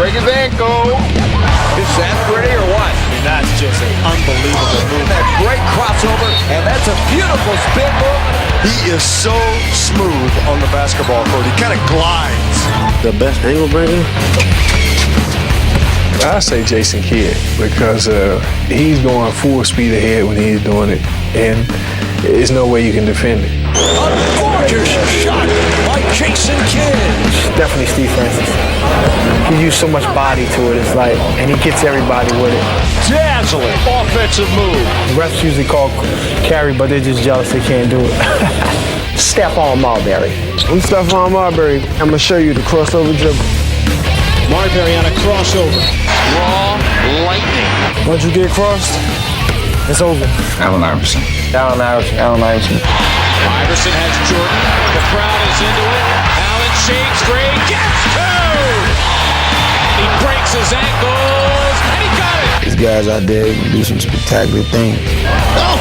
break his ankle. Is that pretty or what? I mean, that's just an unbelievable move. That great crossover, and that's a beautiful spin move. He is so smooth on the basketball court. He kind of glides. The best angle breaker? I say Jason Kidd because he's going full speed ahead when he's doing it, and there's no way you can defend it. A gorgeous shot by Jason Kidd. Definitely Steve Francis. He used so much body to it, it's like, and he gets everybody with it. Dazzling offensive move. The refs usually call carry, but they're just jealous they can't do it. Stephon Marbury. I'm Stephon Marbury. I'm gonna show you the crossover dribble. Marbury on a crossover. Raw lightning. Once you get crossed, it's over. Allen Iverson. Allen Iverson. Iverson has Jordan. The crowd is into it. Allen shakes free. Gets two! He breaks his ankles, and he got it! These guys out there can do some spectacular things. Oh,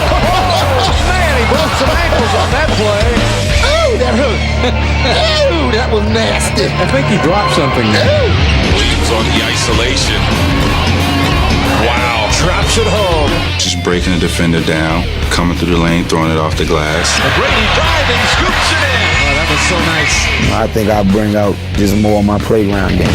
man, he broke some ankles on that play. Ooh, that hurt. Ooh, that was nasty. I think he dropped something there. Williams on the isolation. Wow. Drops it home. Just breaking the defender down, coming through the lane, throwing it off the glass. Brady diving, scoops it in. Oh, that was so nice. I think I bring out just more of my playground game.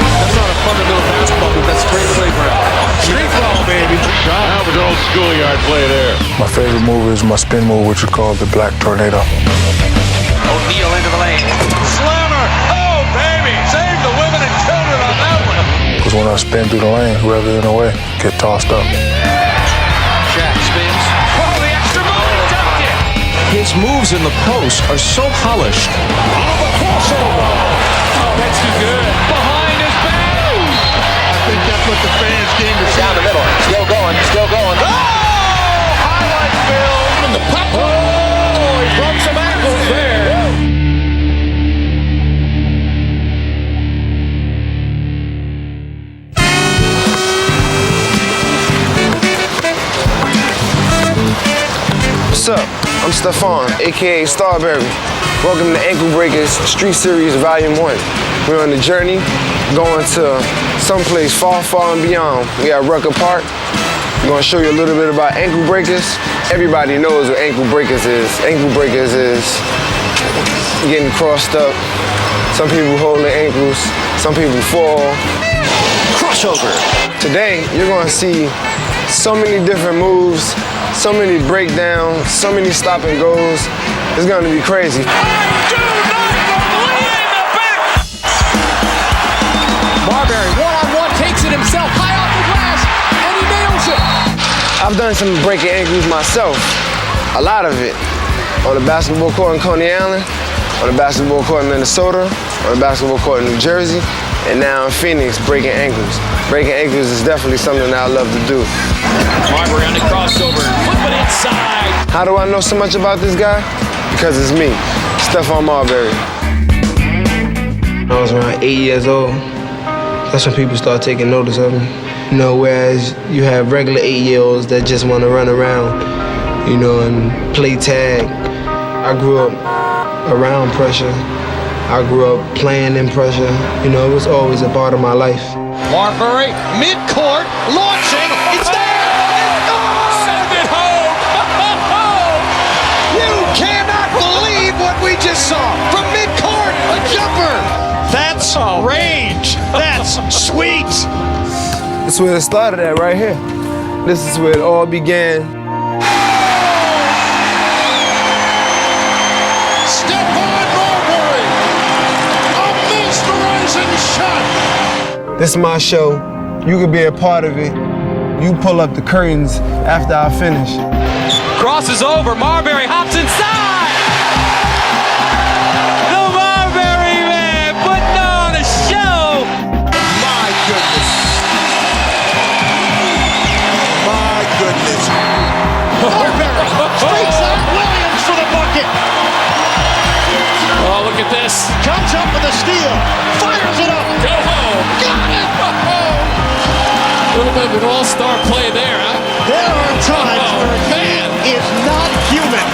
That's not a fundamental basketball move. That's straight playground. Street ball, baby. That was old schoolyard play there. My favorite move is my spin move, which is called the Black Tornado. O'Neal into the lane. Slammer. Oh, baby. Save the women and children on that one. Because when I spin through the lane, whoever's in the way get tossed up. Shaq spins. Oh, the extra move. Dunked it. His moves in the post are so polished. Oh, the crossover. Oh, that's too good. Behind his back. I think that's what the fans came to see. Down the middle. Still going. Oh! Highlight film. And the pop. Oh, he broke some ankles there. What's up? I'm Stephon, aka Starberry. Welcome to Ankle Breakers Street Series Volume 1. We're on the journey going to someplace far, far and beyond. We at Rucker Park. I'm gonna show you a little bit about ankle breakers. Everybody knows what ankle breakers is. Ankle breakers is getting crossed up. Some people hold their ankles, some people fall. Crossover. Today, you're gonna see so many different moves, so many breakdowns, so many stop and goes. It's gonna be crazy. Marbury, one-on-one, takes it himself, high off the glass, and he nails it! I've done some breaking ankles myself, a lot of it. On the basketball court in Coney Island, on the basketball court in Minnesota, on the basketball court in New Jersey, and now in Phoenix, breaking ankles. Breaking ankles is definitely something that I love to do. Marbury on the crossover, flip it inside. How do I know so much about this guy? Because it's me, Stephon Marbury. When I was around 8 years old, that's when people start taking notice of me. You know, whereas you have regular 8-year-olds that just want to run around, you know, and play tag. I grew up around pressure. I grew up playing in pressure. You know, it was always a part of my life. Marbury, mid-court, launching, it's there! It's gone! Send it home! You cannot believe what we just saw! From mid-court, a jumper! That's range! That's sweet! This is where it started at, right here. This is where it all began. Stephon Marbury! A mesmerizing shot! This is my show. You could be a part of it. You pull up the curtains after I finish. Cross is over, Marbury hops inside! The Marbury man putting on a show! My goodness. My goodness. Marbury streaks out Williams for the bucket! Oh, look at this. Comes up with a steal, fires it up. Go home. Got it! A little bit of an all-star play there, huh? There are times where a man is not human.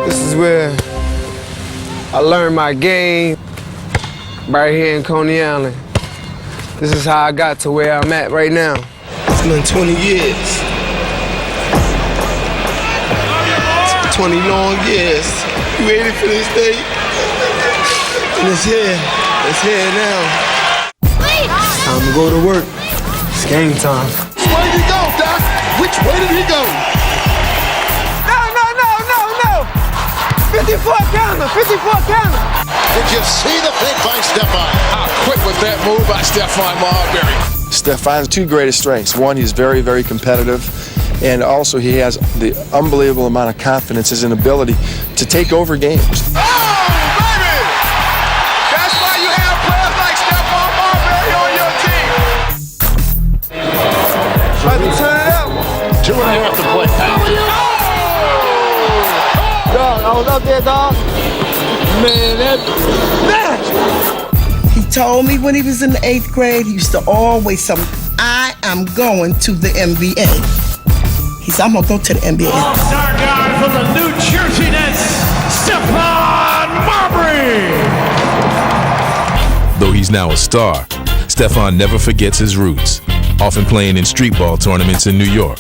This is where I I learned my game right here in Coney Island. This is how I got to where I'm at right now. It's been 20 years. 20 long years. You ready for this day? And it's here. It's here now. Time to go to work. It's game time. Which way did he go, Doc? Which way did he go? No. 54 counter, 54 counter. Did you see the pick by Stephon? How quick was that move by Stephon Marbury? Stephon's two greatest strengths. One, he's very, very competitive. And also he has the unbelievable amount of confidence, his ability to take over games. Oh, baby! That's why you have players like Stephon Marbury on your team. About to turn it up. 2.5 to play. Dog, I was up there, dog. Man, He told me when he was in the 8th grade, he used to always say, I am going to the NBA. He said, I'm going to go to the NBA. All-star guy from the New Jersey Nets, Stephon Marbury. Though he's now a star, Stephon never forgets his roots, often playing in street ball tournaments in New York.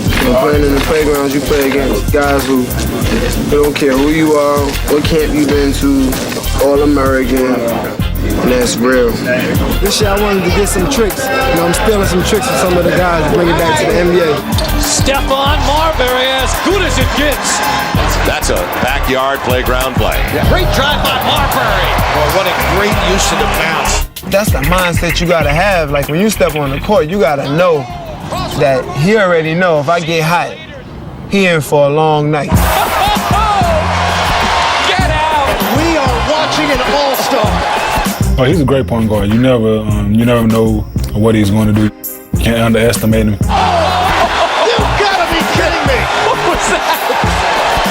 When playing in the playgrounds, you play against guys who they don't care who you are, what camp you've been to, All-American, and that's real. This year I wanted to get some tricks. I'm stealing some tricks from some of the guys to bring it back to the NBA. Stephon Marbury, as good as it gets. That's a backyard playground play. Great drive by Marbury. Boy, what a great use of the bounce. That's the mindset you gotta have. Like when you step on the court, you gotta know that he already know if I get hot, he in for a long night. Get out! We are watching an all-star. Oh, he's a great point guard. You never know what he's going to do. Can't underestimate him. You gotta be kidding me! What was that?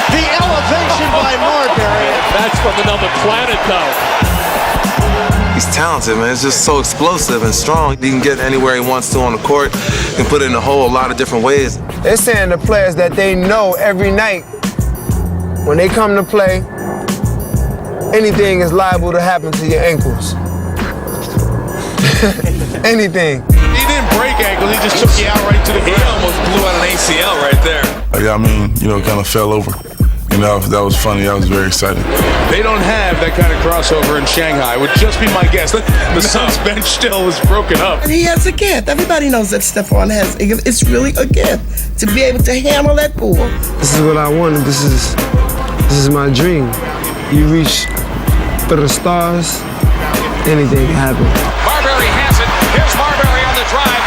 The elevation by Marbury. That's from another planet, though. He's talented, man. He's just so explosive and strong. He can get anywhere he wants to on the court. He can put it in a whole lot of different ways. They're saying the players that they know every night when they come to play, anything is liable to happen to your ankles. Anything. He didn't break ankles, he just took you out right to the ground. He almost blew out an ACL right there. Kind of fell over. That was funny. That was very exciting. They don't have that kind of crossover in Shanghai, would just be my guess. The Suns bench still is broken up. And he has a gift. Everybody knows that Stephon has a gift. It's really a gift to be able to handle that ball. This is what I wanted. This is my dream. You reach for the stars, anything can happen. Marbury has it. Here's Marbury on the drive.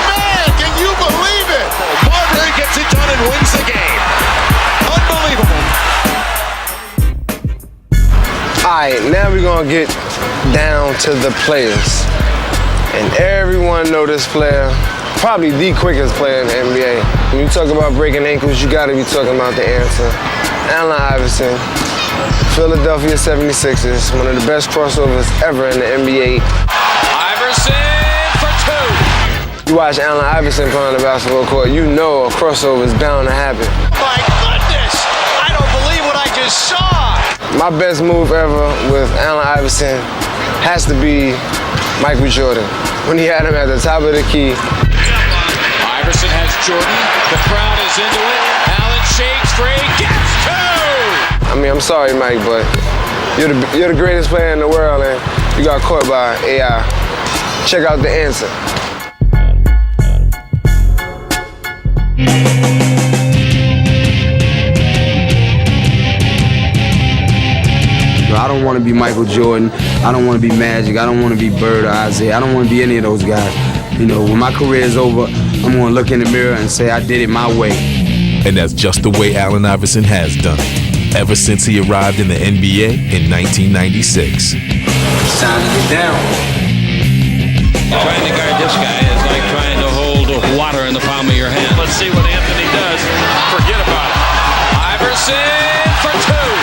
Man, can you believe it? Marbury gets it done and wins the game. Unbelievable. All right, now we're gonna get down to the players. And everyone know this player, probably the quickest player in the NBA. When you talk about breaking ankles, you gotta be talking about the answer. Allen Iverson, Philadelphia 76ers, one of the best crossovers ever in the NBA. Iverson for two. You watch Allen Iverson play on the basketball court, you know a crossover is bound to happen. My goodness! I don't believe what I just saw! My best move ever with Allen Iverson has to be Michael Jordan. When he had him at the top of the key. Iverson has Jordan. The crowd is into it. Allen shakes free. Gets two! I mean, I'm sorry, Mike, but you're the greatest player in the world, and you got caught by AI. Check out the answer. I don't want to be Michael Jordan. I don't want to be Magic. I don't want to be Bird or Isaiah. I don't want to be any of those guys. When my career is over, I'm going to look in the mirror and say I did it my way. And that's just the way Allen Iverson has done it, ever since he arrived in the NBA in 1996. It's time to get down. Trying to guard this guy is like trying to hold water in the palm of your hand. Let's see what Anthony does. Forget about it. Iverson for two.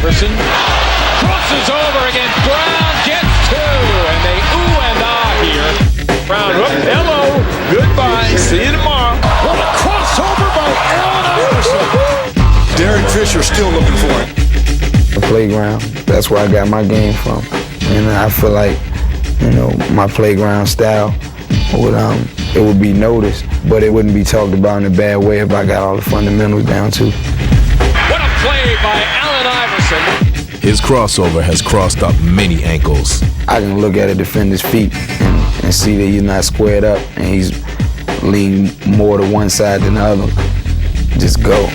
Iverson crosses over again. Brown gets two. And they ooh and ah here. Brown, hello. Goodbye. See you tomorrow. What a crossover by Allen Iverson. you're still looking for him. The playground, that's where I got my game from. And I feel like, my playground style it would be noticed, but it wouldn't be talked about in a bad way if I got all the fundamentals down too. What a play by Allen Iverson. His crossover has crossed up many ankles. I can look at a defender's feet and see that he's not squared up and he's leaning more to one side than the other. Just go.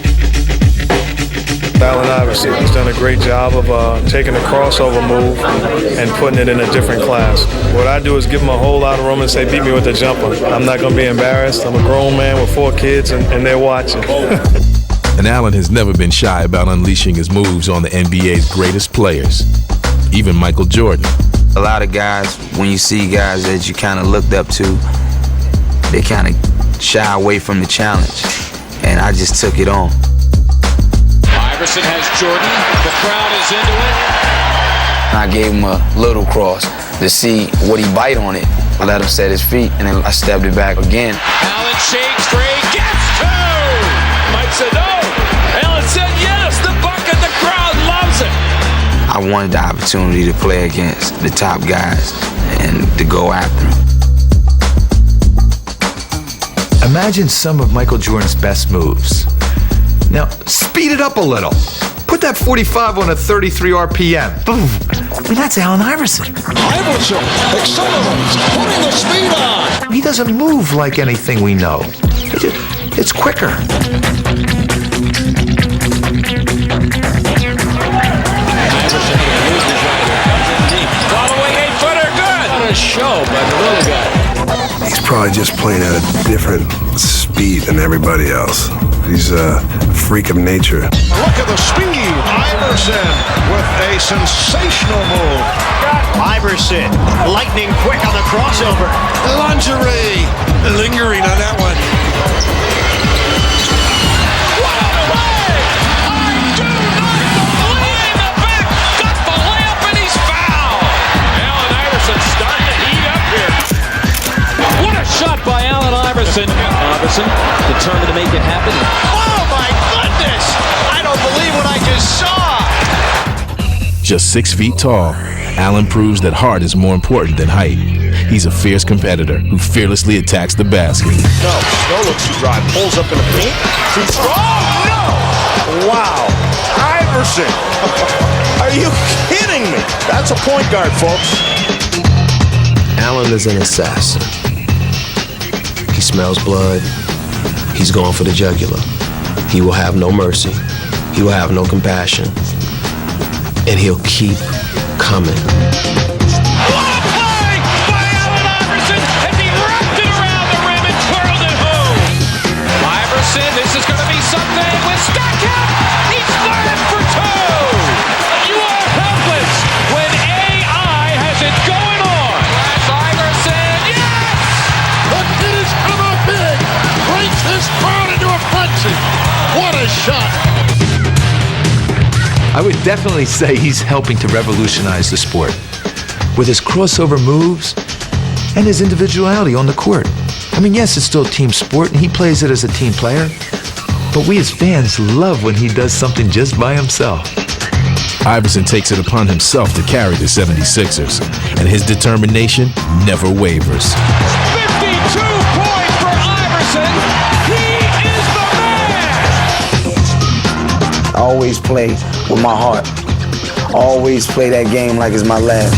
Allen Iverson has done a great job of taking the crossover move and putting it in a different class. What I do is give him a whole lot of room and say, beat me with the jumper. I'm not going to be embarrassed. I'm a grown man with 4 kids, and they're watching. And Allen has never been shy about unleashing his moves on the NBA's greatest players, even Michael Jordan. A lot of guys, when you see guys that you kind of looked up to, they kind of shy away from the challenge, and I just took it on. Iverson has Jordan. The crowd is into it. I gave him a little cross to see would he bite on it. I let him set his feet, and then I stepped it back again. Allen shakes free, gets 2! Mike said no. Allen said yes. The bucket, the crowd loves it. I wanted the opportunity to play against the top guys and to go after them. Imagine some of Michael Jordan's best moves. Now, speed it up a little. Put that 45 on a 33 RPM. Boom. I mean, that's Allen Iverson. Iverson accelerates, putting the speed on. He doesn't move like anything we know. It's quicker. Following 8-footer, good. What a show by the little guy. He's probably just playing at a different speed than everybody else. He's a freak of nature. Look at the speed. Iverson with a sensational move. Iverson, lightning quick on the crossover. Lingerie, lingering on that one. What a play! I do not believe the back got the layup and he's fouled. Allen Iverson starting to heat up here. What a shot by Allen Iverson. Iverson determined to make it happen. Oh my goodness! I don't believe what I just saw. Just 6 feet tall, Allen proves that heart is more important than height. He's a fierce competitor who fearlessly attacks the basket. No looks drive, pulls up in the paint. Shoots. Oh no! Wow, Iverson! Are you kidding me? That's a point guard, folks. Allen is an assassin. He smells blood. He's going for the jugular. He will have no mercy. He will have no compassion. And he'll keep coming. What a play by Allen Iverson as he wrapped it around the rim and twirled it home. Iverson, this is going to be something with Stackhouse. He's fired for 2. You are helpless when AI has it going on. That's Iverson, yes! The kid has come up big. Breaks this crowd into a frenzy. What a shot. I would definitely say he's helping to revolutionize the sport with his crossover moves and his individuality on the court. I mean, yes, it's still a team sport, and he plays it as a team player, but we as fans love when he does something just by himself. Iverson takes it upon himself to carry the 76ers, and his determination never wavers. 52 points for Iverson. He is the man. I always play with my heart. Always play that game like it's my last.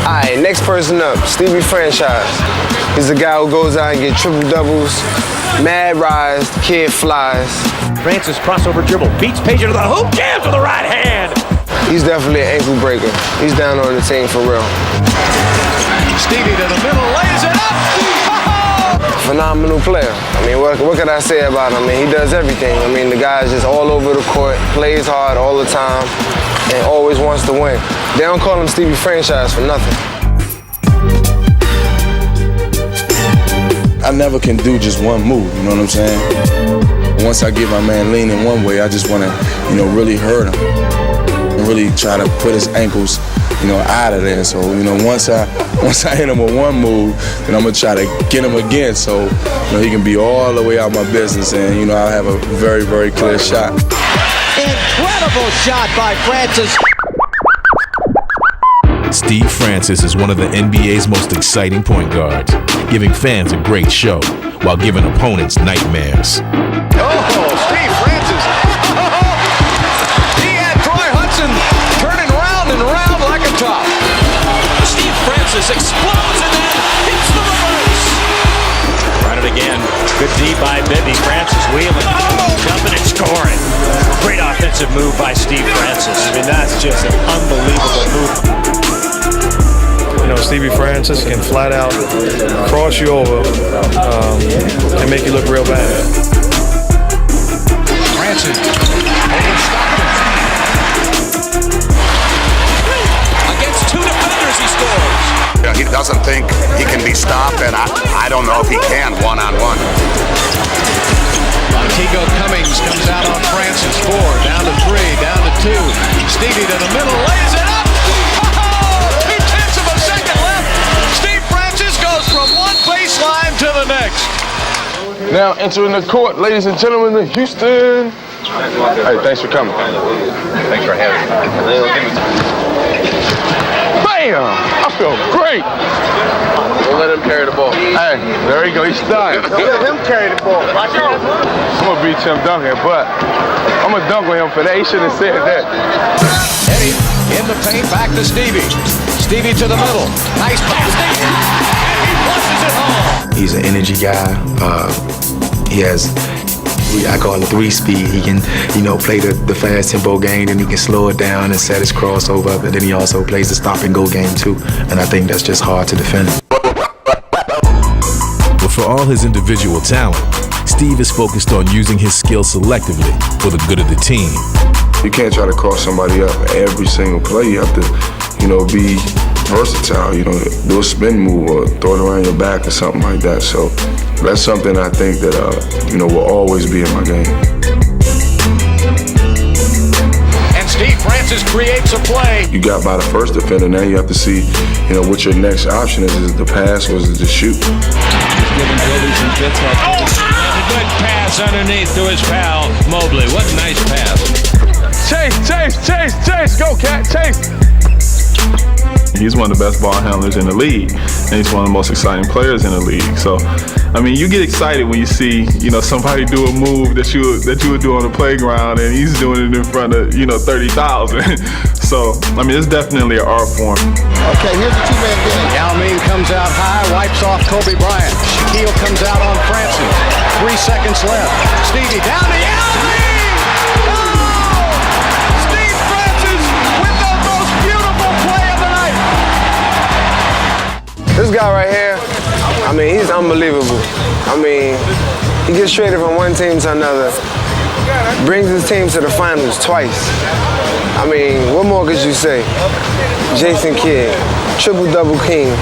All right, next person up, Stevie Franchise. He's the guy who goes out and gets triple doubles, mad rise, kid flies. Francis crossover dribble, beats Pager to the hoop, jams with the right hand. He's definitely an ankle breaker. He's down on the team for real. Stevie to the middle, lays it up. Phenomenal player. I mean, what can I say about him? I mean, he does everything. I mean, the guy's just all over the court, plays hard all the time, and always wants to win. They don't call him Stevie Franchise for nothing. I never can do just one move, you know what I'm saying? Once I get my man leaning one way, I just want to, really hurt him and really try to put his ankles out of there. So, once I hit him with one move, then I'm gonna try to get him again. So, he can be all the way out my business, and I'll have a very, very clear shot. Incredible shot by Francis. Steve Francis is one of the NBA's most exciting point guards, giving fans a great show while giving opponents nightmares. Steve Francis. He had Troy Hudson turning round and round like a top. Steve Francis explodes and then hits the reverse. Run it again. Good D by Bibby. Francis wheeling, jumping and scoring. Great offensive move by Steve Francis. I mean, that's just an unbelievable move. Stevie Francis can flat out cross you over and make you look real bad. Francis against two defenders, he scores. He doesn't think he can be stopped, and I don't know if he can one-on-one. Montego Cummings comes out on Francis. 4, down to 3, down to 2. Stevie to the middle, lays it up. From one baseline to the next. Now entering the court, ladies and gentlemen, of Houston. Hey, thanks for coming. Thanks for having me. Bam! I feel great. Don't let him carry the ball. Hey, there he go. He's starting. Don't let him carry the ball. Watch out. I'm gonna beat Tim Duncan, but I'm gonna dunk on him for that. He shouldn't have said that. Eddie in the paint, back to Stevie. Stevie to the middle. Nice pass. And he flushes it home. He's an energy guy. He has, I call it 3-speed. He can, play the fast tempo game, and he can slow it down and set his crossover. But then he also plays the stop and go game too. And I think that's just hard to defend. But for all his individual talent, Steve is focused on using his skill selectively for the good of the team. You can't try to cross somebody up every single play. You have to, be versatile. Do a spin move or throw it around your back or something like that. So that's something I think that, will always be in my game. And Steve Francis creates a play. You got by the first defender, now you have to see, what your next option is. Is it the pass or is it the shoot? Oh, good pass underneath to his pal, Mobley. What a nice pass. Chase, go Cat, Chase. He's one of the best ball handlers in the league, and he's one of the most exciting players in the league. So, you get excited when you see, somebody do a move that you would do on the playground, and he's doing it in front of, 30,000. So, it's definitely an art form. Okay, here's the two-man game. Yao Ming comes out high, wipes off Kobe Bryant. Shaquille comes out on Francis. 3 seconds left. Stevie down to Yao Ming! This guy right here, he's unbelievable. He gets traded from one team to another, brings his team to the finals twice. What more could you say? Jason Kidd, triple-double king.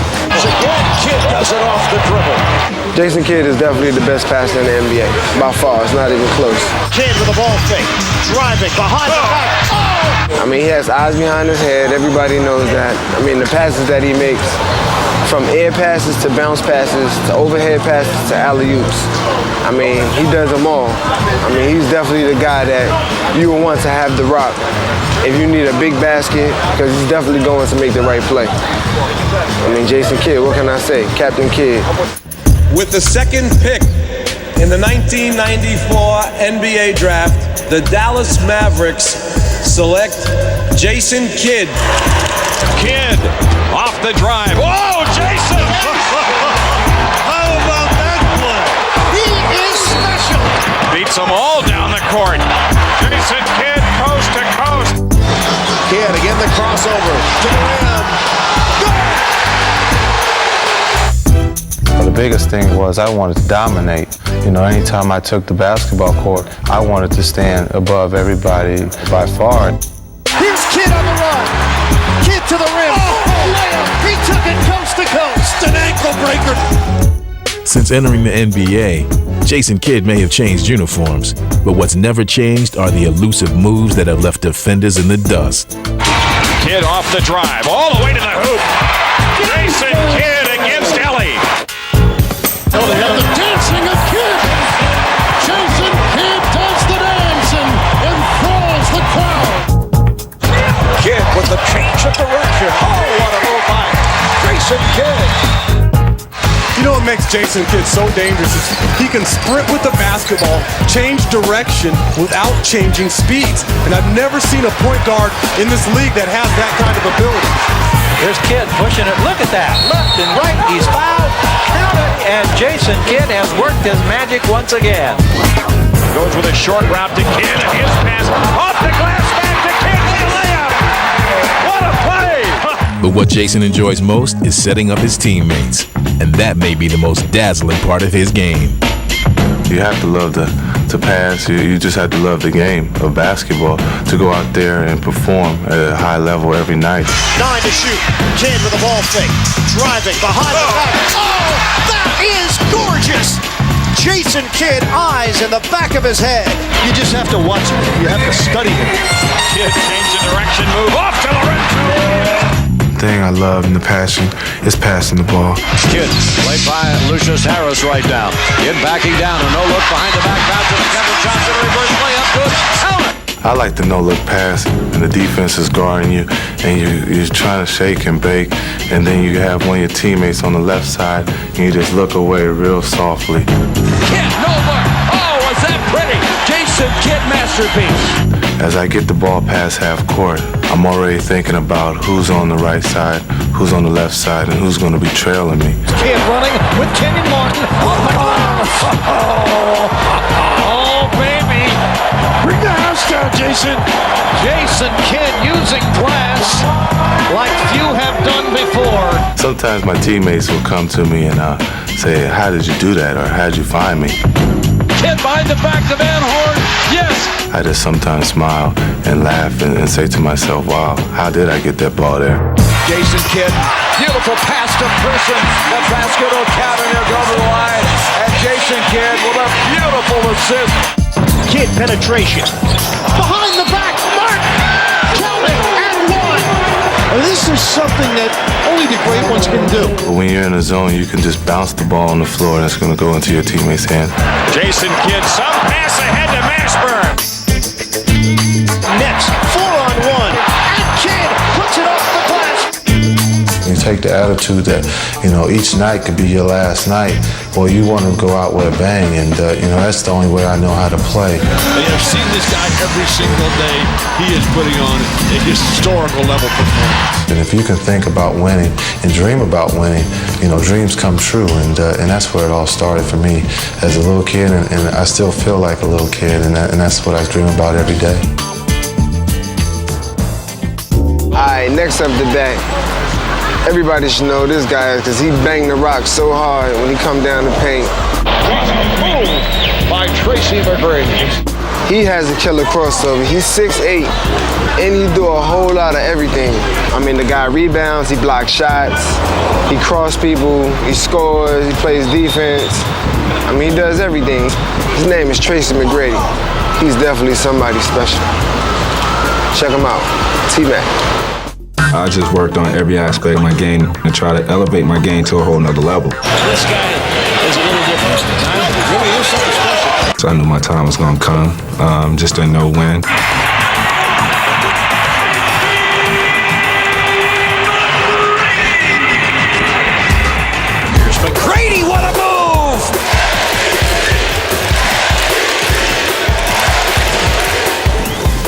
Kidd does it off the dribble. Jason Kidd is definitely the best passer in the NBA. By far, it's not even close. Kidd with a ball fake, driving behind the back. Oh! He has eyes behind his head. Everybody knows that. The passes that he makes, from air passes to bounce passes to overhead passes to alley-oops. He does them all. He's definitely the guy that you will want to have the rock if you need a big basket, because he's definitely going to make the right play. Jason Kidd, what can I say? Captain Kidd. With the second pick in the 1994 NBA Draft, the Dallas Mavericks select Jason Kidd. Kidd off the drive. Whoa, Jason! How about that one? He is special. Beats them all down the court. Jason Kidd, coast to coast. Kidd again, the crossover to the rim. The biggest thing was I wanted to dominate. Anytime I took the basketball court, I wanted to stand above everybody by far. Here's Kidd on the run. Kidd to the rim. He took it coast to coast. An ankle breaker. Since entering the NBA, Jason Kidd may have changed uniforms, but what's never changed are the elusive moves that have left defenders in the dust. Kidd off the drive, all the way to the hoop. Jason Kidd against Ellie. Oh, they have the dancing of Kidd. Jason Kidd does the dance and enthralls the crowd. Kidd with the change of direction. Oh, what a move by Jason Kidd. You know what makes Jason Kidd so dangerous is he can sprint with the basketball, change direction without changing speeds. And I've never seen a point guard in this league that has that kind of ability. There's Kidd pushing it. Look at that. Left and right. He's fouled. Count it. And Jason Kidd has worked his magic once again. Goes with a short route to Kidd, and his pass off the glass back to Kidd with a layup. What a play! But what Jason enjoys most is setting up his teammates. And that may be the most dazzling part of his game. You have to love to pass. You just have to love the game of basketball to go out there and perform at a high level every night. 9 to shoot. Kidd with a ball fake. Driving behind the back. Oh, that is gorgeous. Jason Kidd, eyes in the back of his head. You just have to watch him. You have to study him. Kidd change of direction, move off to Lorenzo. The thing I love and the passion is passing the ball. Kidd, played by Lucius Harris right now. Kidd backing down, a no-look behind the back pass to Kevin Johnson, reverse play up good. Count it! I like the no-look pass, and the defense is guarding you, and you're trying to shake and bake, and then you have one of your teammates on the left side, and you just look away real softly. Kidd, no look. Oh, was that pretty? Jason Kidd masterpiece. As I get the ball past half court, I'm already thinking about who's on the right side, who's on the left side, and who's going to be trailing me. Kidd running with Kenyon Martin. Oh, baby. Bring the house down, Jason. Jason Kidd using glass like few have done before. Sometimes my teammates will come to me and say, how did you do that, or how did you find me? Kidd behind the back to Van Horn. Yes. I just sometimes smile and laugh and say to myself, wow, how did I get that ball there? Jason Kidd, beautiful pass to Person. The basket will count and he'll go to the line. And Jason Kidd with a beautiful assist. Kidd penetration. Behind the back, Martin. Count it, and one. This is something that only the great ones can do. But when you're in a zone, you can just bounce the ball on the floor and it's going to go into your teammate's hand. Jason Kidd, some pass ahead to Mashburn. Nets, 4-on-1. And Kidd puts it off the glass. You take the attitude that, each night could be your last night. Well, you want to go out with a bang, and, that's the only way I know how to play. And I've seen this guy every single day. He is putting on a historical level performance. And if you can think about winning and dream about winning, dreams come true, and that's where it all started for me as a little kid, and I still feel like a little kid, and that's what I dream about every day. All right, next up today. Everybody should know this guy because he banged the rock so hard when he come down the paint. By Tracy McGrady. He has a killer crossover. He's 6'8", and he do a whole lot of everything. The guy rebounds, he blocks shots, he cross people, he scores, he plays defense. He does everything. His name is Tracy McGrady. He's definitely somebody special. Check him out, T-Mac. I just worked on every aspect of my game and try to elevate my game to a whole nother level. This guy is a little different. It really is something special. So I knew my time was going to come, just didn't know when. Here's McGrady, what a move!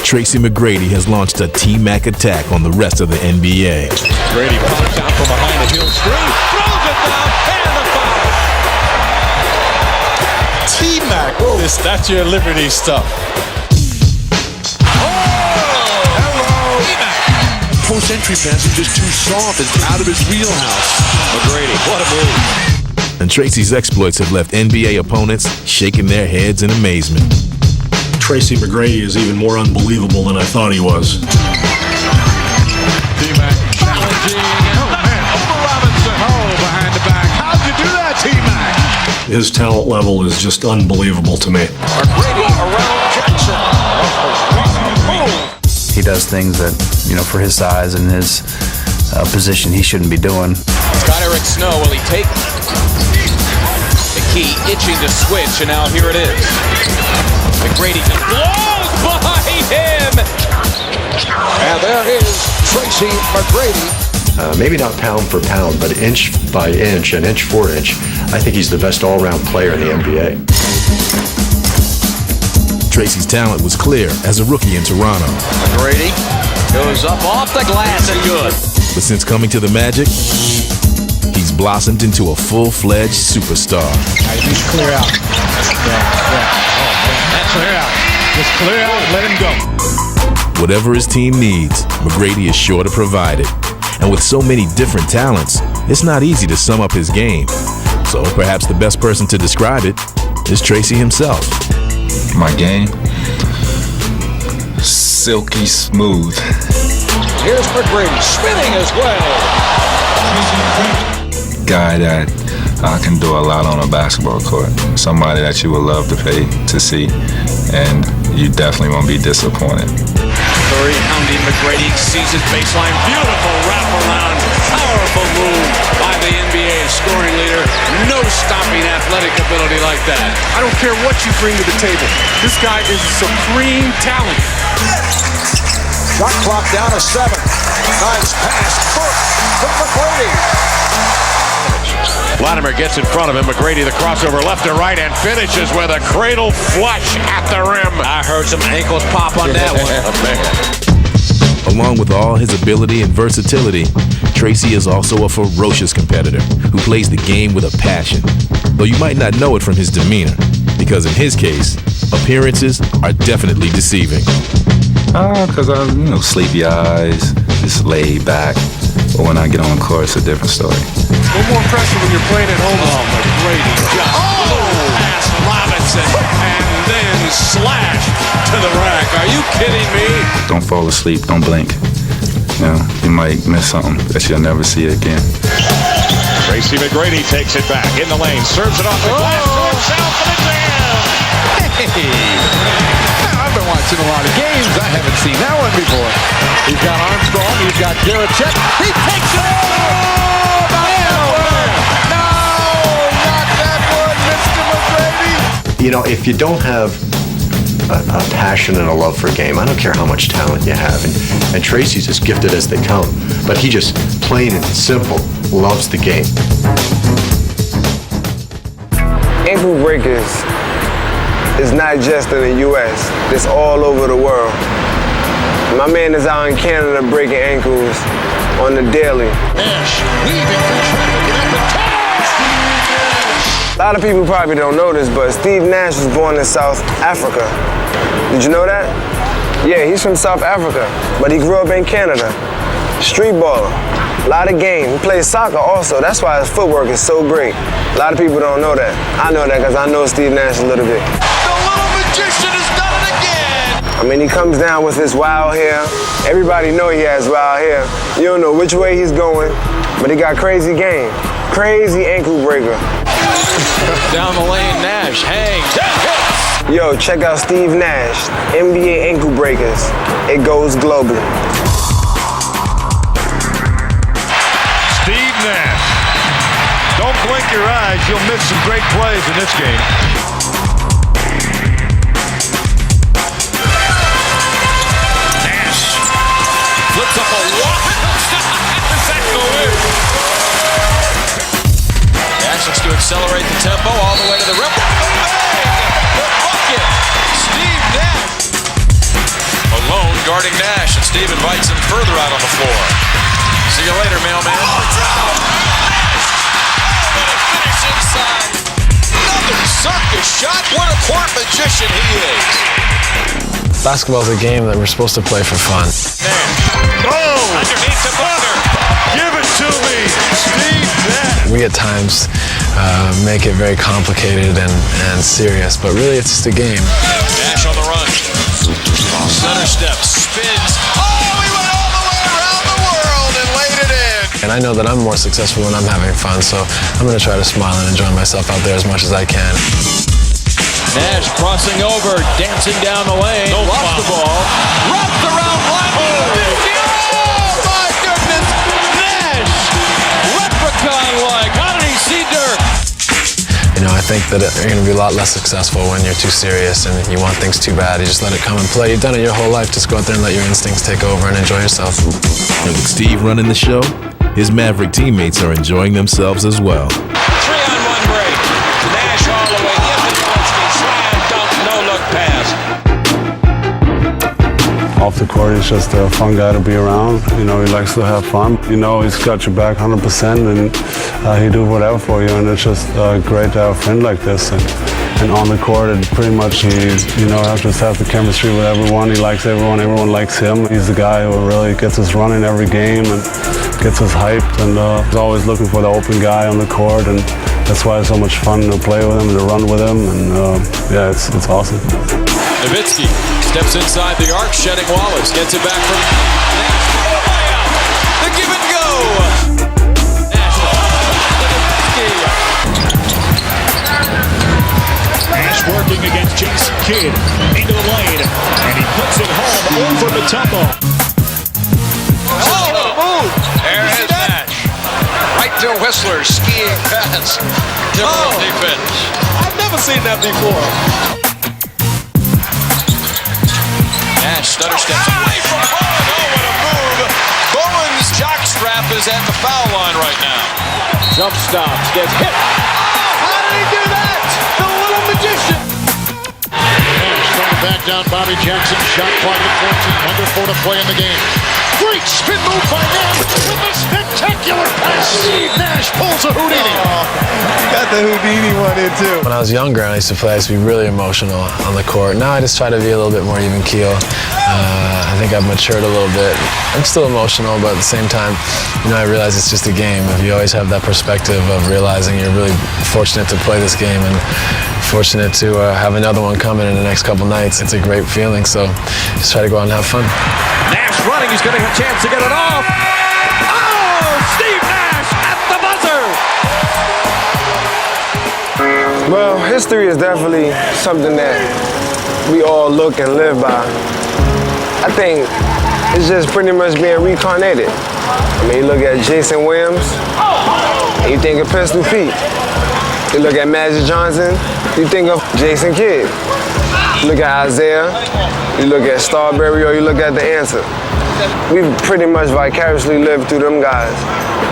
Tracy McGrady has launched a T-Mac attack on the rest of the NBA. Grady pops out from behind the heel screen, throws it down, and the foul. T-Mac, that's your Liberty stuff. Post-entry pass is just too soft. It's out of his wheelhouse. McGrady, what a move. And Tracy's exploits have left NBA opponents shaking their heads in amazement. Tracy McGrady is even more unbelievable than I thought he was. T-Mac challenging, and over Robinson. Oh, behind the back. How'd you do that, T-Mac? His talent level is just unbelievable to me. McGrady around Jackson. He does things that, for his size and his position, he shouldn't be doing. Scott Eric Snow, will he take McKee itching to switch, and now here it is. McGrady just blows by him! And there is Tracy McGrady. Maybe not pound for pound, but inch by inch and inch for inch, I think he's the best all-around player in the NBA. Tracy's talent was clear as a rookie in Toronto. McGrady goes up off the glass and good. But since coming to the Magic, he's blossomed into a full-fledged superstar. Just clear out. Clear out. Just clear out and let him go. Whatever his team needs, McGrady is sure to provide it. And with so many different talents, it's not easy to sum up his game. So perhaps the best person to describe it is Tracy himself. My game? Silky smooth. Here's McGrady spinning as well. Guy that can do a lot on a basketball court. Somebody that you would love to pay to see, and you definitely won't be disappointed. Pounding McGrady sees his baseline. Beautiful wraparound. Powerful move by the NBA scoring leader. No stopping athletic ability like that. I don't care what you bring to the table. This guy is supreme talent. Shot clock down to 7. Nice pass. From McGrady. Vladimir gets in front of him. McGrady, the crossover left to right, and finishes with a cradle flush at the rim. I heard some ankles pop on that one. Along with all his ability and versatility, Tracy is also a ferocious competitor who plays the game with a passion. Though you might not know it from his demeanor, because in his case, appearances are definitely deceiving. Because I'm, sleepy eyes, just laid back. But when I get on the court, it's a different story. A little more pressure when you're playing at home. Oh, McGrady just past Robinson and then slashed to the rack. Are you kidding me? Don't fall asleep. Don't blink. You might miss something that you'll never see again. Tracy McGrady takes it back in the lane, serves it off the glass to himself for the jam. I've been watching a lot of games. I haven't seen that one before. He's got Armstrong. He's got Garachek. He takes it all! If you don't have a passion and a love for a game, I don't care how much talent you have. And Tracy's as gifted as they come, but he just, plain and simple, loves the game. Ankle breakers is not just in the U.S., it's all over the world. My man is out in Canada breaking ankles on the daily. Nash weaving through traffic and up the top. A lot of people probably don't know this, but Steve Nash was born in South Africa. Did you know that? Yeah, he's from South Africa, but he grew up in Canada. Street baller, a lot of game. He plays soccer also. That's why his footwork is so great. A lot of people don't know that. I know that because I know Steve Nash a little bit. The little magician has done it again. I mean, he comes down with his wild hair. Everybody know he has wild hair. You don't know which way he's going, but he got crazy game. Crazy ankle breaker. Down the lane, Nash hangs. Yo, check out Steve Nash, NBA ankle breakers. It goes global. Steve Nash. Don't blink your eyes. You'll miss some great plays in this game. Nash flips up a wild shot. Does that go in? Nash looks to accelerate the tempo all the way to the rim. The bucket. Steve Nash. Alone guarding Nash, and Steve invites him further out on the floor. See you later, mailman. Finish inside. Another circus shot. What a court magician he is. Basketball's a game that we're supposed to play for fun. Underneath the butter. Give it to me, Steve Nash. We at times make it very complicated and serious, but really it's just a game. Nash on the run. Center step, spins. Oh, he went all the way around the world and laid it in. And I know that I'm more successful when I'm having fun, so I'm going to try to smile and enjoy myself out there as much as I can. Nash crossing over, dancing down the lane. Lost the ball. Wrapped around Vladimir. Oh, my goodness. Nash. Leprechaun-like. How did he see dirt? You know, I think that you're going to be a lot less successful when you're too serious and you want things too bad. You just let it come and play. You've done it your whole life. Just go out there and let your instincts take over and enjoy yourself. And with Steve running the show, his Maverick teammates are enjoying themselves as well. 3-on-1 break. Nash all the way in. Nowitzki slam dunk, no-look pass. Off the court, he's just a fun guy to be around. You know, he likes to have fun. You know, he's got your back 100%, and he'll do whatever for you. And it's just great to have a friend like this. And on the court, it pretty much he, you know, just has the chemistry with everyone. He likes everyone. Everyone likes him. He's the guy who really gets us running every game and gets us hyped. And he's always looking for the open guy on the court. And that's why it's so much fun to play with him and to run with him. And yeah, it's awesome. Nowitzki steps inside the arc, shedding Wallace. Gets it back from Nash. The give and go. Nash. Nash working against Jason Kidd into the lane. And he puts it home over Mutombo. Oh, move. There is Nash. Right to Whistler, skiing pass. Typical defense. I've never seen that before. Nash stutter steps away from Bowen. Oh, what a move. Bowen's jockstrap is at the foul line right now. Jump stops, gets hit. Oh, how did he do that? The little magician. Nash trying to back down Bobby Jackson. Shot clock at 14, under 4 to play in the game. Great spin move by Nash with a spectacular pass. Nash pulls a Houdini. Got the Houdini one in too. When I was younger and I used to play, I used to be really emotional on the court. Now I just try to be a little bit more even keel. I think I've matured a little bit. I'm still emotional, but at the same time, you know, I realize it's just a game. If you always have that perspective of realizing you're really fortunate to play this game and fortunate to have another one coming in the next couple nights, it's a great feeling. So just try to go out and have fun. Nash running, he's going to have a chance to get it off. Oh, Steve Nash at the buzzer. Well, history is definitely something that we all look and live by. I think it's just pretty much being reincarnated. I mean, you look at Jason Williams, and you think of Pistol Pete. You look at Magic Johnson, you think of Jason Kidd. You look at Isaiah, you look at Starberry, or you look at The Answer. We pretty much vicariously lived through them guys,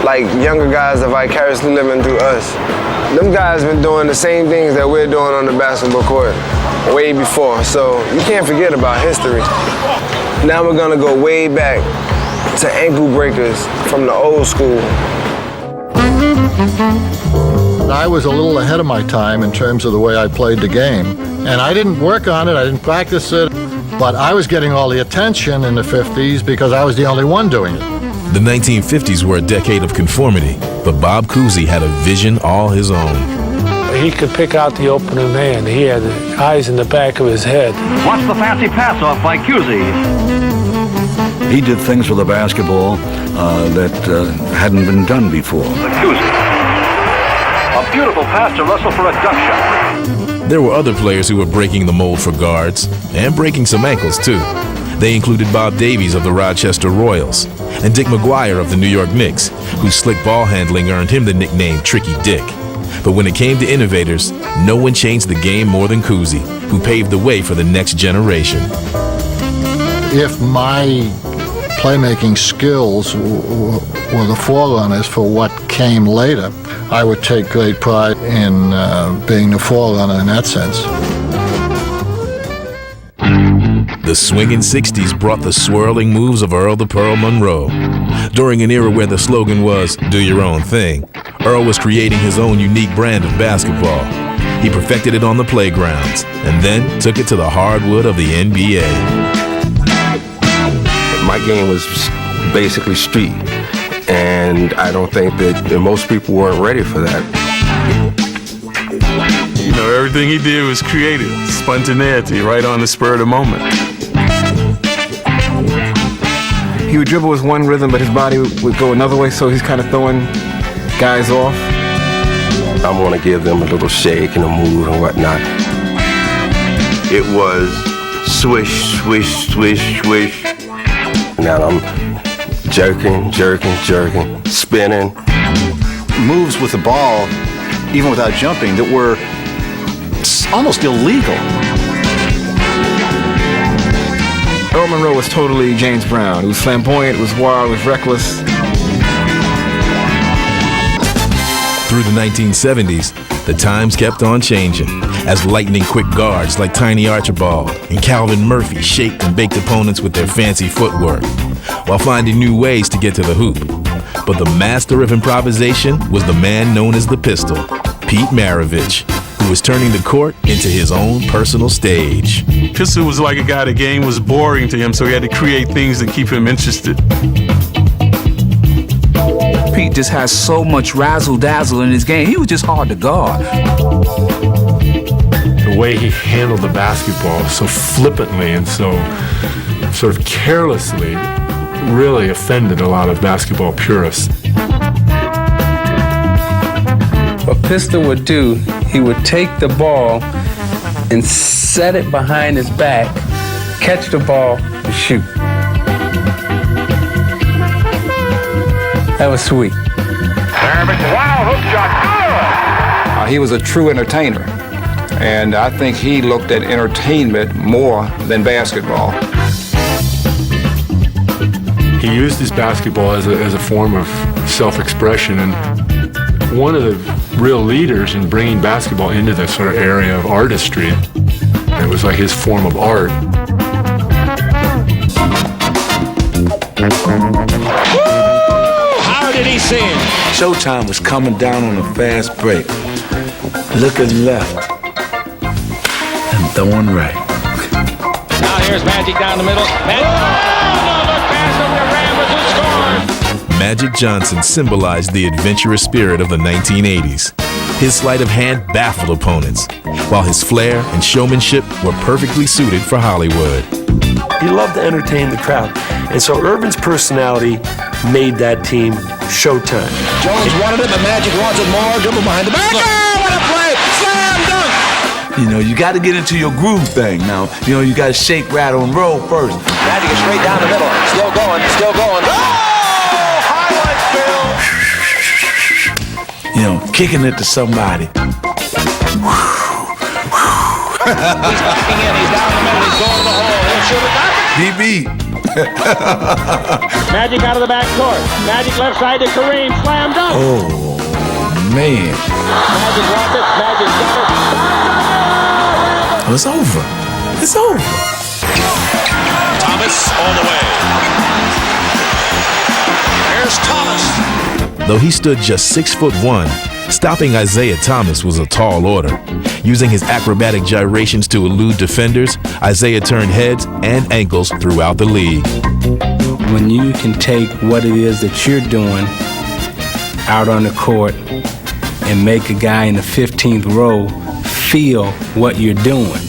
like younger guys are vicariously living through us. Them guys been doing the same things that we're doing on the basketball court way before, so you can't forget about history. Now we're gonna go way back to ankle breakers from the old school. I was a little ahead of my time in terms of the way I played the game, and I didn't work on it, I didn't practice it, but I was getting all the attention in the 50s because I was the only one doing it. The 1950s were a decade of conformity, but Bob Cousy had a vision all his own. He could pick out the opening man. He had eyes in the back of his head. Watch the fancy pass off by Cousy. He did things with the basketball that hadn't been done before. Cousy. A beautiful pass to Russell for a duck shot. There were other players who were breaking the mold for guards, and breaking some ankles too. They included Bob Davies of the Rochester Royals, and Dick McGuire of the New York Knicks, whose slick ball handling earned him the nickname Tricky Dick. But when it came to innovators, no one changed the game more than Cousy, who paved the way for the next generation. If my playmaking skills were the forerunners for what came later, I would take great pride in being the forerunner in that sense. The swinging 60s brought the swirling moves of Earl the Pearl Monroe. During an era where the slogan was, "Do your own thing," Earl was creating his own unique brand of basketball. He perfected it on the playgrounds, and then took it to the hardwood of the NBA. My game was basically street, and I don't think that most people weren't ready for that. You know, everything he did was creative, spontaneity, right on the spur of the moment. He would dribble with one rhythm, but his body would go another way, so he's kind of throwing guys off. I'm going to give them a little shake and a move and whatnot. it was swish, swish, swish, swish. Now I'm jerking, spinning. Moves with the ball, even without jumping, that were almost illegal. Earl Monroe was totally James Brown. It was flamboyant, it was wild, it was reckless. Through the 1970s, the times kept on changing as lightning-quick guards like Tiny Archibald and Calvin Murphy shaped and baked opponents with their fancy footwork, while finding new ways to get to the hoop. But the master of improvisation was the man known as the Pistol, Pete Maravich, who was turning the court into his own personal stage. Pistol was like a guy, the game was boring to him, so he had to create things to keep him interested. Pete just has so much razzle-dazzle in his game. He was just hard to guard. The way he handled the basketball so flippantly and so sort of carelessly really offended a lot of basketball purists. What Pistol would do, he would take the ball and set it behind his back, catch the ball, and shoot. That was sweet. Wow, hook shot. He was a true entertainer, and I think he looked at entertainment more than basketball. He used his basketball as a form of self-expression, and one of the real leaders in bringing basketball into this sort of area of artistry. It was like his form of art. How did he see it? Showtime was coming down on a fast break. Looking left and throwing right. Now here's Magic down the middle. Magic Johnson symbolized the adventurous spirit of the 1980s. His sleight of hand baffled opponents, while his flair and showmanship were perfectly suited for Hollywood. He loved to entertain the crowd, and so Irvin's personality made that team Showtime. Jones wanted it, but Magic wants it more. Dribble behind the back. Oh, what a play! Slam dunk! You know, you got to get into your groove thing now. You know, you got to shake, rattle, and roll first. Magic is straight down the middle. Still going, still going. You know, kicking it to somebody. He's backing in. He's down the middle. He's going to the hole. He'll shoot it back. DB. Magic out of the back court. Magic left side to Kareem. Slam dunk. Oh, man. Magic wants it. Magic got it. Oh, it's over. It's over. Thomas all the way. Here's Thomas. Though he stood just 6'1", stopping Isaiah Thomas was a tall order. Using his acrobatic gyrations to elude defenders, Isaiah turned heads and ankles throughout the league. When you can take what it is that you're doing out on the court and make a guy in the 15th row feel what you're doing,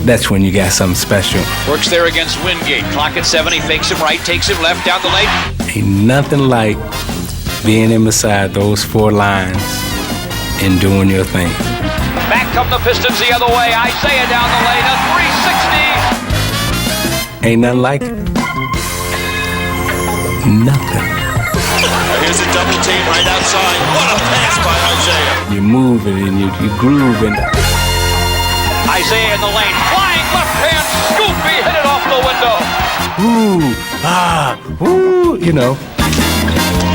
that's when you got something special. Works there against Wingate. Clock at 7. He fakes him right, takes him left down the lane. Ain't nothing like being in beside those four lines and doing your thing. Back come the Pistons the other way. Isaiah down the lane, a 360. Ain't nothing like it. Nothing. Here's a double team right outside. What a pass by Isaiah. You're moving and you're grooving. Isaiah in the lane, flying left hand scoop. He hit it off the window. You know.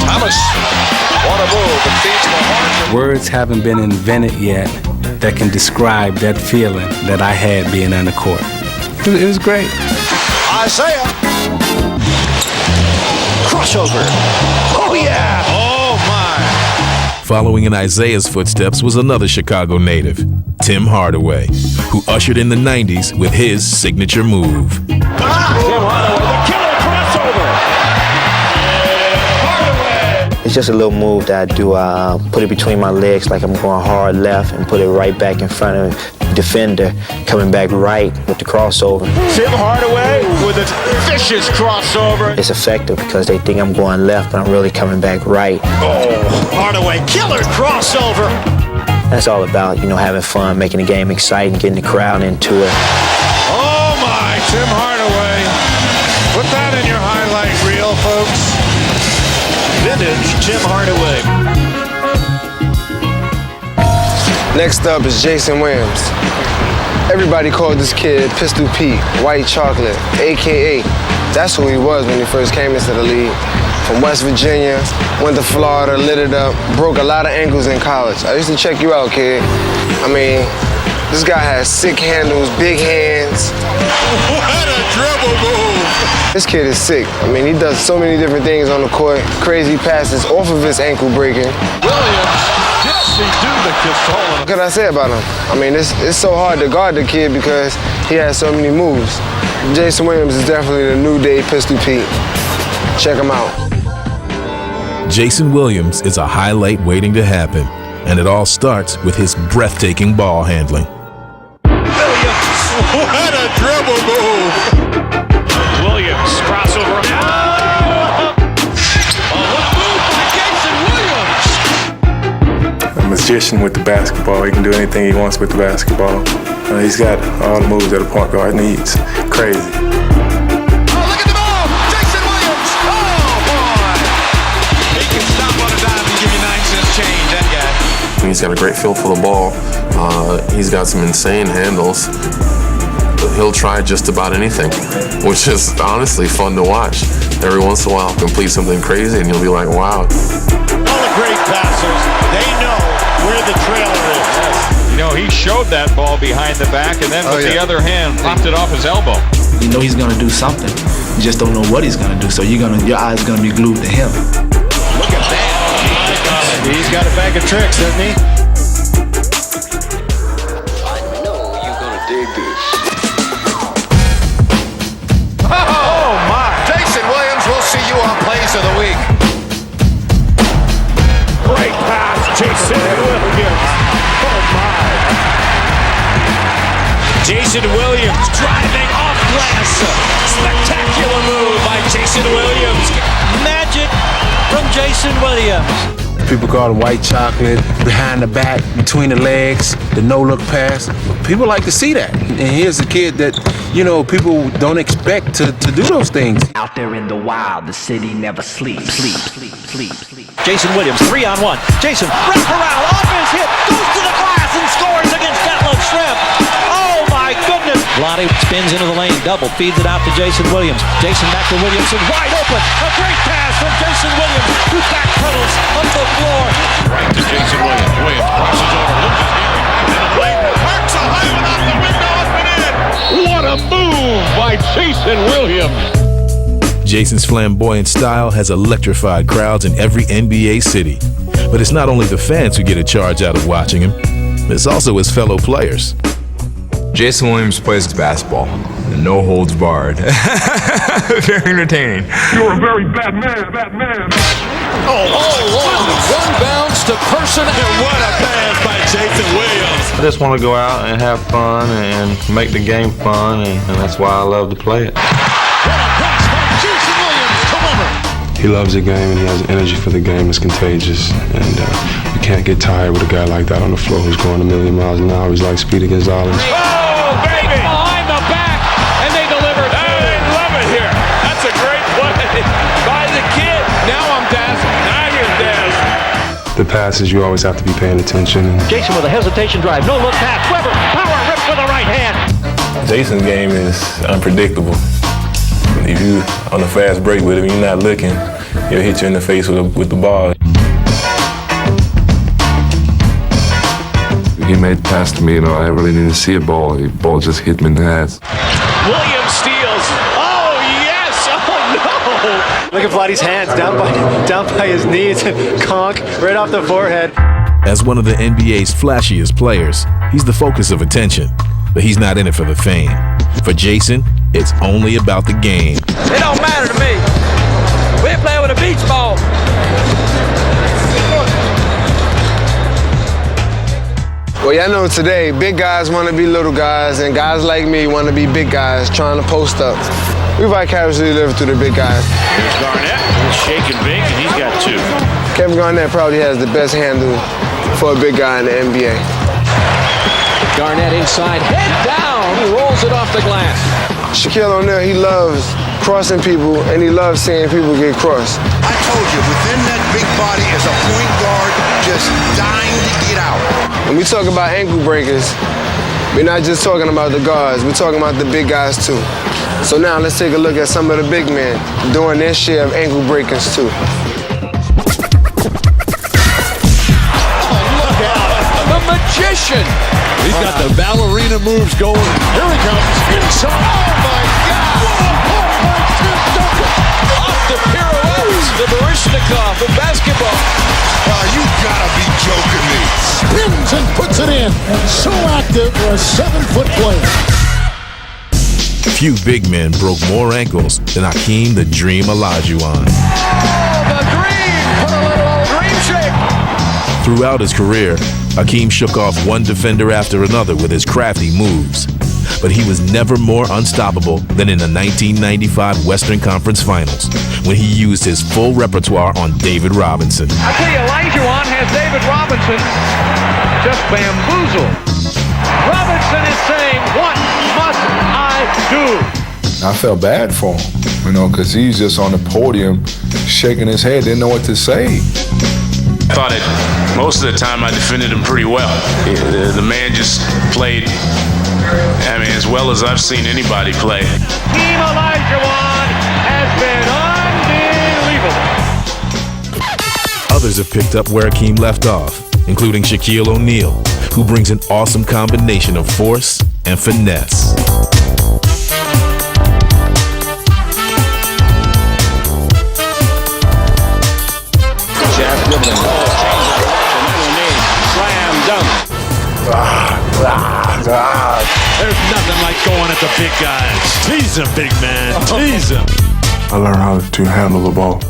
Thomas, what a move. It feeds the heart. Words haven't been invented yet that can describe that feeling that I had being on the court. It was great. Isaiah. Crossover. Oh, yeah. Oh, my. Following in Isaiah's footsteps was another Chicago native, Tim Hardaway, who ushered in the 90s with his signature move. Tim Hardaway, the killer crossover. It's just a little move that I do. Put it between my legs like I'm going hard left and put it right back in front of the defender, coming back right with the crossover. Tim Hardaway with a vicious crossover. It's effective because they think I'm going left, but I'm really coming back right. Oh, Hardaway, killer crossover. That's all about, having fun, making the game exciting, getting the crowd into it. Oh my, Tim Hardaway. Put that in your highlight reel, folks. Vintage Tim Hardaway. Next up is Jason Williams. Everybody called this kid Pistol Pete, White Chocolate, AKA. That's who he was when he first came into the league. From West Virginia, went to Florida, lit it up, broke a lot of ankles in college. I used to check you out, kid. I mean, this guy has sick handles, big hands. What a dribble move! This kid is sick. I mean, he does so many different things on the court. Crazy passes off of his ankle breaking. Williams, yes, he do the Kistola. What can I say about him? I mean, it's so hard to guard the kid because he has so many moves. Jason Williams is definitely the new day Pistol Pete. Check him out. Jason Williams is a highlight waiting to happen, and it all starts with his breathtaking ball handling. Williams, what a dribble move! Williams, crossover. What a move by Jason Williams! A magician with the basketball. He can do anything he wants with the basketball. He's got all the moves that a point guard needs. Crazy. He's got a great feel for the ball. He's got some insane handles. He'll try just about anything, which is honestly fun to watch. Every once in a while, he'll complete something crazy, and you'll be like, wow. All the great passers, they know where the trailer is. He showed that ball behind the back, and then with the other hand, popped it off his elbow. You know he's gonna do something. You just don't know what he's gonna do, so your eyes gonna be glued to him. Look at that. He's got a bag of tricks, doesn't he? I know you're gonna dig this. Oh my! Jason Williams, we'll see you on Plays of the Week. Great pass, Jason Williams. Oh my! Jason Williams driving off glass. Spectacular move by Jason Williams. Magic from Jason Williams. People call it white chocolate, behind the back, between the legs, the no-look pass. People like to see that. And here's a kid that, people don't expect to do those things. Out there in the wild, the city never sleeps. Sleep. Jason Williams, 3-on-1. Jason, wrap around, off his hip, goes to the glass and scores against Gatlow Shrimp. Oh my goodness. Lottie spins into the lane, double, feeds it out to Jason Williams. Jason back to Williamson, wide open. A great pass from Jason Williams, who backpedals up the floor. Right to Jason Williams. Williams crosses over, loses Aaron back to the plate. Parks a high one out the window, up and in. What a move by Jason Williams. Jason's flamboyant style has electrified crowds in every NBA city. But it's not only the fans who get a charge out of watching him, it's also his fellow players. Jason Williams plays basketball, no holds barred. Very entertaining. You're a very bad man. One bounce to Person, and what a pass by Jason Williams. I just want to go out and have fun and make the game fun, and that's why I love to play it. What a pass by Jason Williams to Wilbur. He loves the game and he has an energy for the game. It's contagious. And you can't get tired with a guy like that on the floor who's going a million miles an hour. He's like Speedy Gonzalez. Oh, baby! Behind the back, and they delivered. I love it here. That's a great play by the kid. Now I'm dazzled. Now you're dazzled. The passes, you always have to be paying attention. Jason with a hesitation drive, no look pass. Weber, power rip with the right hand. Jason's game is unpredictable. If you on a fast break with him, you're not looking, he'll hit you in the face with the ball. He made the pass to me, I really didn't see a ball. The ball just hit me in the ass. Williams steals. Oh, yes! Oh, no! Look at Vladdy's hands down by his knees and conk right off the forehead. As one of the NBA's flashiest players, he's the focus of attention, but he's not in it for the fame. For Jason, it's only about the game. It don't matter to me. We're playing with a beach ball. Well, y'all know today, big guys want to be little guys, and guys like me want to be big guys trying to post up. We vicariously live through the big guys. Here's Garnett, shake and bake, and he's got two. Kevin Garnett probably has the best handle for a big guy in the NBA. Garnett inside, head down. He rolls it off the glass. Shaquille O'Neal, he loves crossing people, and he loves seeing people get crossed. I told you, within that big body is a point guard just dying to get out. When we talk about ankle breakers, we're not just talking about the guards, we're talking about the big guys too. So now let's take a look at some of the big men doing their share of ankle breakers too. The magician. He's got the ballerina moves going. Here he comes. Inside. Oh, my God. Off the pirouettes. The Baryshnikov of basketball. You gotta be joking me. Spins and puts it in. So active for a 7-foot player. Few big men broke more ankles than Hakeem the Dream Olajuwon. The Dream. Put a little dream shake. Throughout his career, Hakeem shook off one defender after another with his crafty moves. But he was never more unstoppable than in the 1995 Western Conference Finals, when he used his full repertoire on David Robinson. I tell you, Olajuwon has David Robinson just bamboozled. Robinson is saying, what must I do? I felt bad for him, because he's just on the podium shaking his head, didn't know what to say. I thought that most of the time I defended him pretty well. The man just played, as well as I've seen anybody play. Team Olajuwon has been unbelievable. Others have picked up where Hakeem left off, including Shaquille O'Neal, who brings an awesome combination of force and finesse. There's nothing like going at the big guys. Tease him, big man. Tease him. I learned how to handle the ball.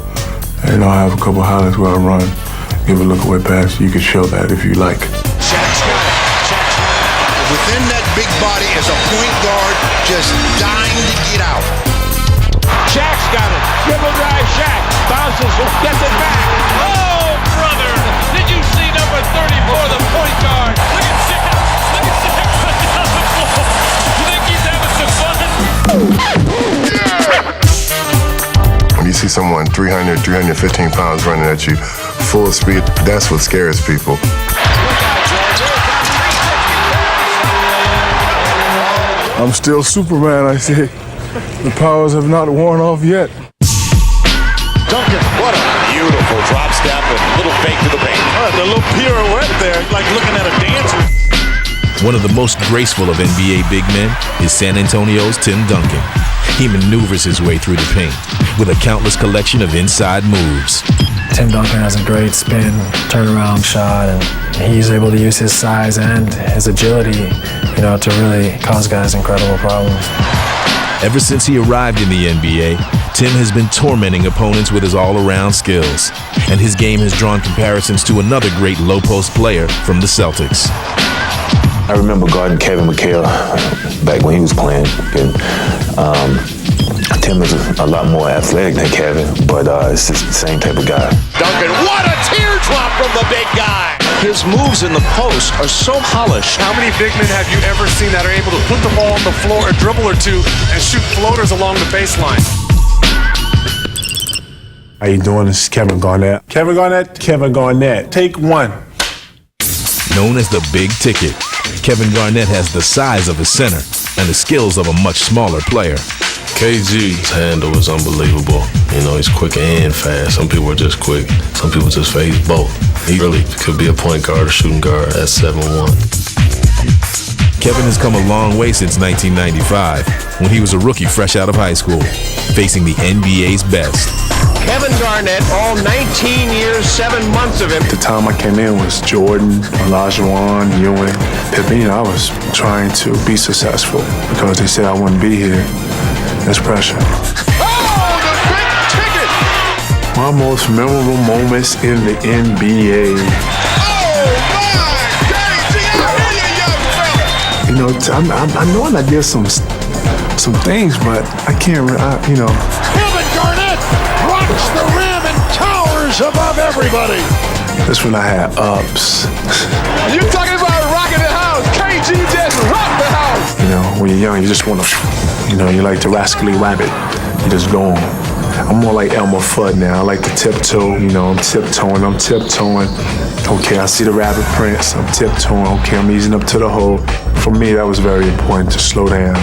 And I have a couple highlights where I run, give a look away pass. You can show that if you like. Shaq's got it. Within that big body is a point guard just dying to get out. Shaq's got it. Dribble drive, Shaq. Bounces, gets it back. Oh, brother. Did you see number 34, the point guard? Look at Shaq. Look at Shaq running down the floor. You think he's having some fun? When you see someone 300, 315 pounds running at you full speed, that's what scares people. I'm still Superman, I say. The powers have not worn off yet. Duncan, what a beautiful drop step and little fake to the paint. The little pirouette there, like looking at a dancer. One of the most graceful of NBA big men is San Antonio's Tim Duncan. He maneuvers his way through the paint with a countless collection of inside moves. Tim Duncan has a great spin, turnaround shot, and he's able to use his size and his agility, to really cause guys incredible problems. Ever since he arrived in the NBA, Tim has been tormenting opponents with his all-around skills, and his game has drawn comparisons to another great low-post player from the Celtics. I remember guarding Kevin McHale back when he was playing. And, Tim is a lot more athletic than Kevin, but it's just the same type of guy. Duncan, what a teardrop from the big guy! His moves in the post are so polished. How many big men have you ever seen that are able to put the ball on the floor, a dribble or two, and shoot floaters along the baseline? How you doing? This is Kevin Garnett. Kevin Garnett, Kevin Garnett. Take one. Known as the Big Ticket, Kevin Garnett has the size of a center and the skills of a much smaller player. KG's handle is unbelievable. He's quick and fast. Some people are just quick. Some people just face both. He really could be a point guard or shooting guard at 7'1". Kevin has come a long way since 1995, when he was a rookie fresh out of high school, facing the NBA's best. Kevin Garnett, all 19 years, 7 months of him. The time I came in was Jordan, Olajuwon, Ewing, Pippen. I was trying to be successful because they said I wouldn't be here. There's pressure. Oh, the big ticket! My most memorable moments in the NBA. Oh, my crazy! I hear you, young fella! I know I did some things, but I can't, Kevin Garnett rocks the rim and towers above everything. everybody. That's when I had ups. You're talking about rocking the house. KG just rocked the house. You know, when you're young, you just want to, you know, you like to rascally rabbit. You just go on. I'm more like Elmer Fudd now. I like to tiptoe. You know, I'm tiptoeing. Okay, I see the rabbit prints. I'm tiptoeing. Okay, I'm easing up to the hole. For me, that was very important to slow down.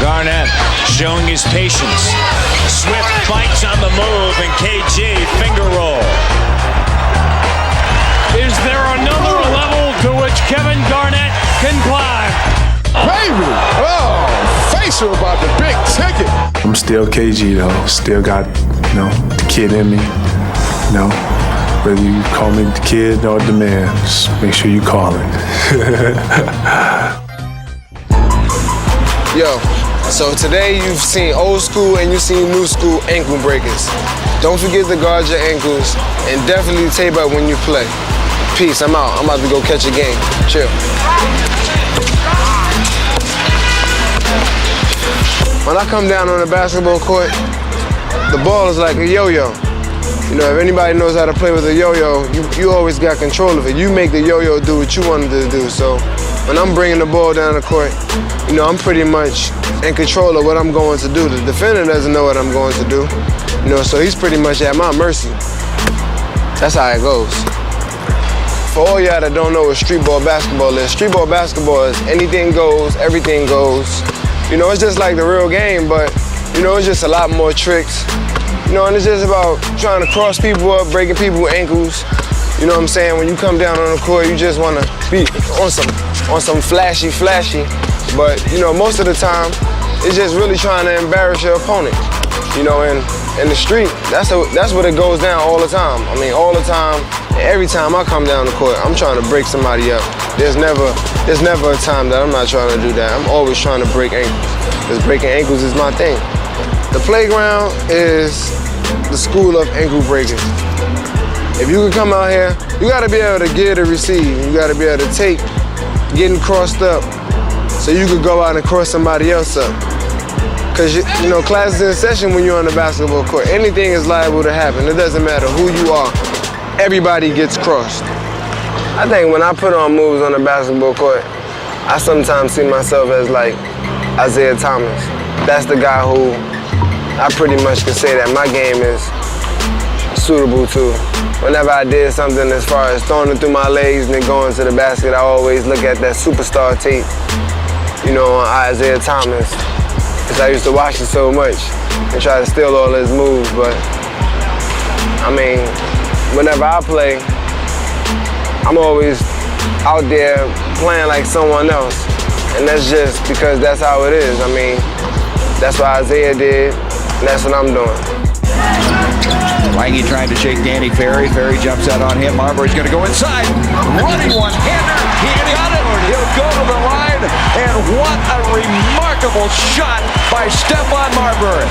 Garnett showing his patience. Swift fights on the move, and KG finger roll. Is there another level to which Kevin Garnett can climb? Baby! Oh, facial about the big ticket. I'm still KG though. Still got, you know, the kid in me. You know, whether you call me the kid or the man, just make sure you call it. Yo, so today you've seen old school and you've seen new school ankle breakers. Don't forget to guard your ankles and definitely tape up when you play. Peace, I'm out. I'm about to go catch a game. Chill. When I come down on the basketball court, the ball is like a yo-yo. You know, if anybody knows how to play with a yo-yo, you always got control of it. You make the yo-yo do what you wanted to do. So when I'm bringing the ball down the court, you know, I'm pretty much in control of what I'm going to do. The defender doesn't know what I'm going to do. You know, so he's pretty much at my mercy. That's how it goes. For all y'all that don't know what street ball basketball is anything goes, everything goes. You know, it's just like the real game, but, you know, it's just a lot more tricks. You know, and it's just about trying to cross people up, breaking people's ankles. You know what I'm saying? When you come down on the court, you just want to be on some flashy. But, you know, most of the time, it's just really trying to embarrass your opponent. You know, and in the street, that's what it goes down all the time. I mean, all the time, every time I come down the court, I'm trying to break somebody up. There's never a time that I'm not trying to do that. I'm always trying to break ankles, because breaking ankles is my thing. The playground is the school of ankle breakers. If you can come out here, you gotta be able to give and receive. You gotta be able to take getting crossed up so you could go out and cross somebody else up. Because, you know, class is in session when you're on the basketball court. Anything is liable to happen. It doesn't matter who you are. Everybody gets crossed. I think when I put on moves on the basketball court, I sometimes see myself as like Isaiah Thomas. That's the guy who I pretty much can say that my game is suitable to. Whenever I did something as far as throwing it through my legs and then going to the basket, I always look at that superstar tape, you know, on Isaiah Thomas. Because I used to watch it so much and try to steal all his moves, but I mean, whenever I play, I'm always out there playing like someone else. And that's just because that's how it is. I mean, that's what Isaiah did, and that's what I'm doing. Lange trying to shake Danny Ferry. Ferry jumps out on him. Marbury's going to go inside. Running one-hander. He got it. He'll go to the line. And what a remarkable shot by Stephon Marbury.